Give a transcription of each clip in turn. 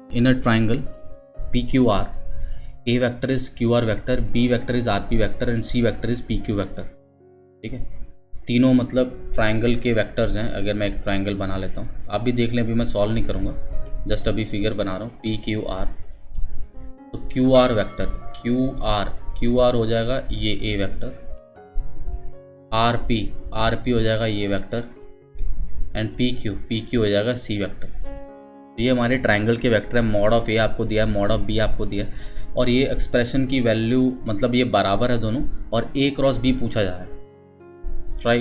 In a triangle PQR, A vector is QR vector, B vector is RP vector and C vector is PQ vector. ठीक है, तीनों मतलब triangle के vectors हैं। अगर मैं एक ट्राइंगल बना लेता हूँ, आप भी देख लें, अभी मैं सॉल्व नहीं करूँगा, जस्ट अभी फिगर बना रहा हूँ। PQR, तो QR वेक्टर QR हो जाएगा ये A वेक्टर, RP हो जाएगा ये वेक्टर एंड PQ हो जाएगा C वेक्टर। तो ये हमारे ट्राइंगल के वेक्टर है। मॉड ऑफ A आपको दिया है, मॉड ऑफ B आपको दिया है, और ये एक्सप्रेशन की वैल्यू मतलब ये बराबर है दोनों, और A क्रॉस B पूछा जा रहा है।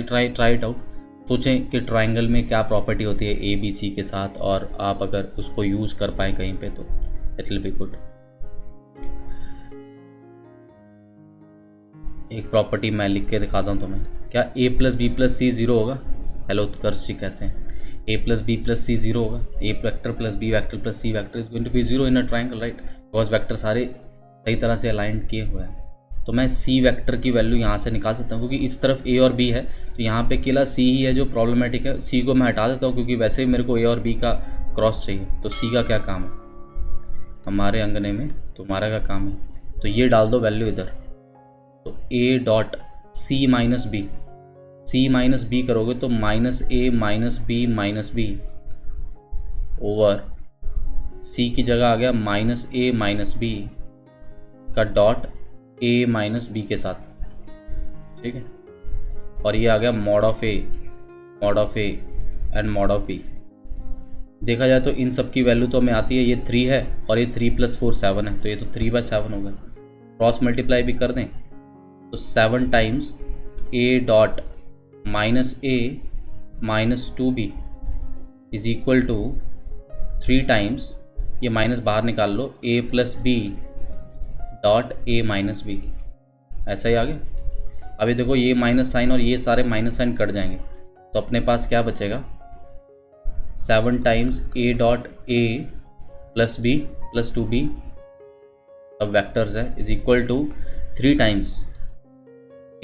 Try it out. सोचें कि ट्राइंगल में क्या प्रॉपर्टी होती है ABC के साथ, और आप अगर उसको यूज़ कर पाए कहीं पे तो इट विल बी गुड। एक प्रॉपर्टी मैं लिख के दिखाता हूँ तुम्हें। क्या A plus B plus C zero होगा? हेलो उत्कर्ष जी, कैसे हैं? A plus B plus C zero होगा? A vector plus B vector plus C vector is going to be zero in a triangle, right? Because vector सारे सही तरह से align किए हुए हैं। तो मैं C वेक्टर की वैल्यू यहाँ से निकाल सकता हूँ, क्योंकि इस तरफ A और B है, तो यहाँ पे केवल C ही है जो प्रॉब्लमेटिक है। C को मैं हटा देता हूँ, क्योंकि वैसे ही मेरे को A और B का क्रॉस चाहिए। तो C का क्या काम है? हमारे अंगने में तुम्हारा का काम है, तो ये डाल दो वैल्यू इधर। तो A dot C minus B करोगे तो minus A minus B over C की जगह आ गया माइनस A माइनस बी का डॉट A माइनस बी के साथ, ठीक है। और ये आ गया mod of A and mod of B। देखा जाए तो इन सब की वैल्यू तो हमें आती है, ये 3 है और ये 3 + 4 7 है, तो ये तो 3/7 हो गया। क्रॉस मल्टीप्लाई भी कर दें तो 7 times A dot minus A minus 2B is equal to 3 times, ये माइनस बाहर निकाल लो, A plus B dot A minus B। ऐसा ही आ गया। अभी देखो ये माइनस साइन और ये सारे माइनस साइन कट जाएंगे, तो अपने पास क्या बचेगा? 7 times A dot A plus B plus 2B, अब वेक्टर्स है, is equal to 3 times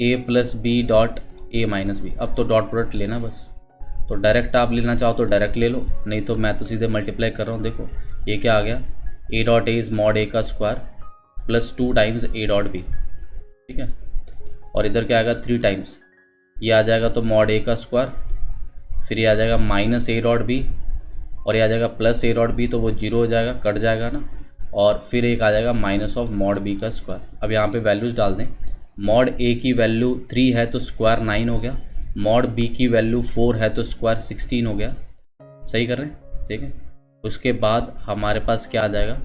A plus B dot A minus B। अब तो डॉट प्रोडक्ट लेना बस, तो डायरेक्ट आप लेना चाहो तो डायरेक्ट ले लो, नहीं तो मैं तो सीधे मल्टीप्लाई कर रहा हूँ। देखो ये क्या आ गया, A dot A is mod A का square plus 2 times A dot B, ठीक है। और इधर क्या आएगा, 3 टाइम्स, ये आ जाएगा तो मॉड A का स्क्वायर, फिर ये आ जाएगा माइनस A डॉट B, और ये आ जाएगा प्लस A डॉट B, तो वो 0 हो जाएगा, कट जाएगा ना, और फिर एक आ जाएगा माइनस ऑफ मॉड B का स्क्वायर। अब यहाँ पे वैल्यूज़ डाल दें। मॉड A की वैल्यू 3 है तो स्क्वायर 9 हो गया, मॉड B की वैल्यू 4 है तो स्क्वायर 16 हो गया। सही कर रहे हैं, ठीक है। उसके बाद हमारे पास क्या आ जाएगा,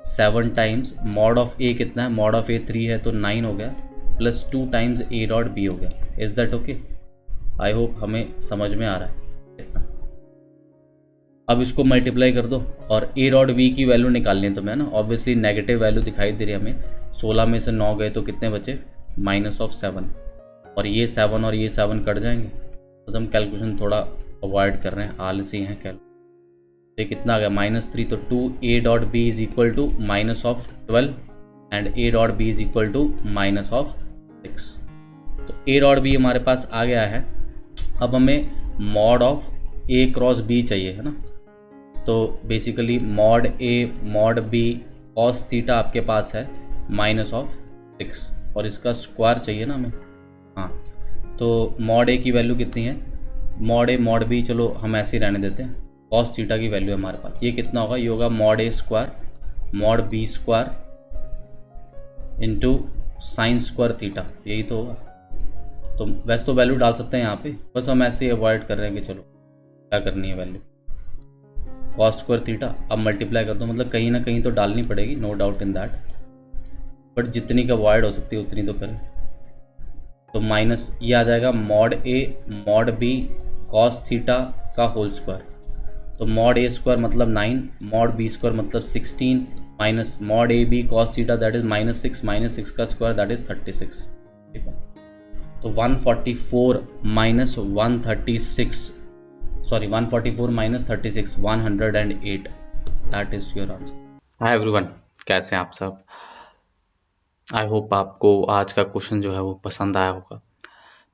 7 टाइम्स मॉड ऑफ A कितना है, मॉड ऑफ A 3 है तो 9 हो गया, plus 2 times A dot B हो गया। Is that okay? I hope हमें समझ में आ रहा है इतना। अब इसको मल्टीप्लाई कर दो और A डॉट B की वैल्यू निकालनी है तुम्हें ना। ऑब्वियसली नेगेटिव वैल्यू दिखाई दे रही है हमें। 16 में से 9 गए तो कितने बचे? माइनस ऑफ 7, और ये 7 और ये 7 कट जाएंगे, तो हम कैलकुलेशन थोड़ा अवॉइड कर रहे हैं, आलसी हैं कैल। तो कितना आ गया, -3, तो 2A dot B is equal to minus of 12 and A dot B is equal to minus of 6। तो A डॉट B हमारे पास आ गया है। अब हमें mod of A cross B चाहिए, है ना। तो basically mod A mod B cos theta आपके पास है माइनस ऑफ 6, और इसका स्क्वायर चाहिए ना हमें। हाँ, तो मॉड A की वैल्यू कितनी है, मॉड A मॉड B, चलो हम ऐसे ही रहने देते हैं। कॉस थीटा की वैल्यू है हमारे पास, ये कितना होगा, ये होगा mod A square mod B square into sine square theta, यही तो होगा। तो वैसे तो वैल्यू डाल सकते हैं यहाँ पे, बस हम ऐसे ही अवॉइड कर रहे हैं कि चलो क्या करनी है वैल्यू, कॉस स्क्वायर थीटा। अब मल्टीप्लाई कर दो, मतलब कहीं ना कहीं तो डालनी पड़ेगी, no doubt in that, but जितनी का अवॉइड हो सकती है उतनी तो करें। तो माइनस ये आ जाएगा mod A mod B cos theta का होल स्क्वायर। तो मॉड A स्क्वायर मतलब 9, मॉड B स्क्वायर मतलब 16, minus mod A B cos theta that is -6 का स्क्वायर दैट इज 36, ठीक है। तो 144 minus 136, sorry 144 minus 36, 108, that is your answer. Hi everyone, कैसे हैं आप सब? आई होप आपको आज का क्वेश्चन जो है वो पसंद आया होगा।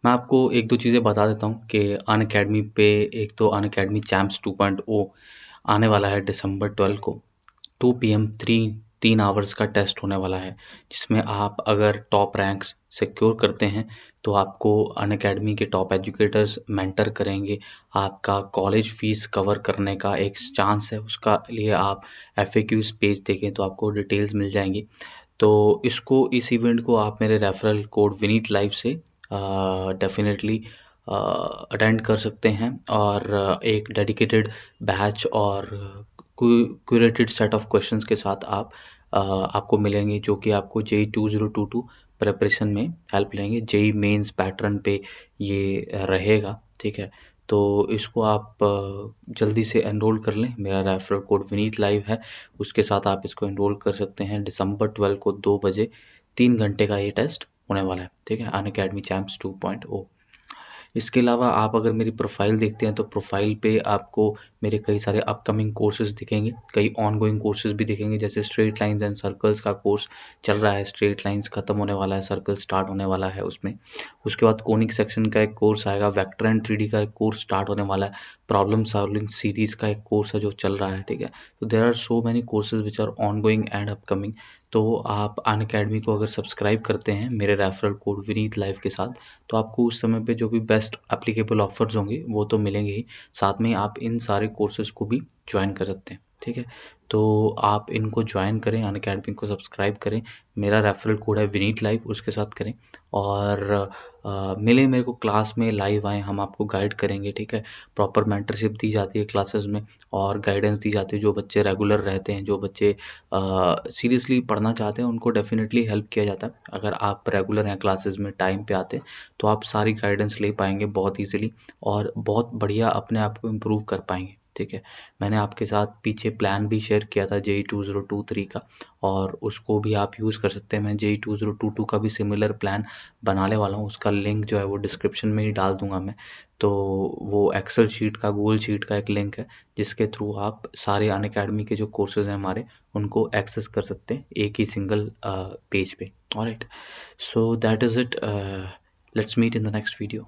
मैं आपको एक दो चीज़ें बता देता हूँ कि अनअकैडमी पे एक तो अनअकैडमी चैम्प्स 2.0 आने वाला है दिसंबर 12 को। 2 PM 3 आवर्स का टेस्ट होने वाला है, जिसमें आप अगर टॉप रैंक्स सिक्योर करते हैं तो आपको अनअकैडमी के टॉप एजुकेटर्स मेंटर करेंगे। आपका कॉलेज फीस कवर करने का एक चांस है, उसका लिए आप FAQs पेज देखें तो आपको डिटेल्स मिल जाएंगी। तो इस इवेंट को आप मेरे रेफरल कोड विनीत लाइव से डेफिनेटली अटेंड कर सकते हैं और एक डेडिकेटेड बैच और क्यूरेटेड सेट ऑफ क्वेश्चंस के साथ आपको मिलेंगे, जो कि आपको JEE 2022 प्रिपरेशन में हेल्प लेंगे। JEE मेंस पैटर्न पे ये रहेगा, ठीक है। तो इसको आप जल्दी से एनरोल कर लें। मेरा रेफरल कोड विनीत लाइव है, उसके साथ आप इसको एनरोल कर सकते हैं। दिसंबर 12 को 2 बजे 3 घंटे का ये टेस्ट होने वाला है, ठीक है, अनअकैडमी चैम्प्स 2.0। इसके अलावा आप अगर मेरी प्रोफाइल देखते हैं तो प्रोफाइल पे आपको मेरे कई सारे अपकमिंग कोर्सेज दिखेंगे, कई ऑनगोइंग कोर्सेज भी दिखेंगे। जैसे स्ट्रेट लाइंस एंड सर्कल्स का कोर्स चल रहा है, स्ट्रेट लाइंस खत्म होने वाला है, सर्कल स्टार्ट होने वाला है उसमें। उसके बाद कोनिक सेक्शन का एक कोर्स आएगा, वेक्टर एंड 3D का एक कोर्स स्टार्ट होने वाला है, प्रॉब्लम सॉल्विंग सीरीज का एक कोर्स है जो चल रहा है, ठीक है। तो there are so many courses which are ongoing and upcoming. तो आप अनअकैडमी को अगर सब्सक्राइब करते हैं मेरे रेफरल कोड विनीत लाइव के साथ, तो आपको उस समय पे जो भी बेस्ट एप्लीकेबल ऑफर्स होंगे वो तो मिलेंगे ही, साथ में आप इन सारे कोर्सेज को भी ज्वाइन कर सकते हैं, ठीक है। तो आप इनको ज्वाइन करें, अनअकैडमी को सब्सक्राइब करें, मेरा रेफरल कोड है विनीत लाइव, उसके साथ करें और मिले मेरे को क्लास में, लाइव आएँ, हम आपको गाइड करेंगे, ठीक है। प्रॉपर मेंटरशिप दी जाती है क्लासेस में और गाइडेंस दी जाती है। जो बच्चे रेगुलर रहते हैं, जो बच्चे सीरियसली पढ़ना चाहते हैं, उनको डेफिनेटली हेल्प किया जाता है। अगर आप रेगुलर हैं, क्लासेस में टाइम पे आते हैं, तो आप सारी गाइडेंस ले पाएंगे बहुत ईजिली और बहुत बढ़िया अपने आप को इम्प्रूव कर पाएंगे, ठीक है। मैंने आपके साथ पीछे प्लान भी शेयर किया था JEE 2023 का, और उसको भी आप यूज़ कर सकते हैं। मैं JEE 2022 का भी सिमिलर प्लान बनाने वाला हूँ, उसका लिंक जो है वो डिस्क्रिप्शन में ही डाल दूंगा मैं। तो वो एक्सेल शीट का, गूगल शीट का एक लिंक है, जिसके थ्रू आप सारे अनअकैडमी के जो कोर्सेज हैं हमारे, उनको एक्सेस कर सकते हैं एक ही सिंगल पेज पे। Alright, so that is it. Let's meet in the next video.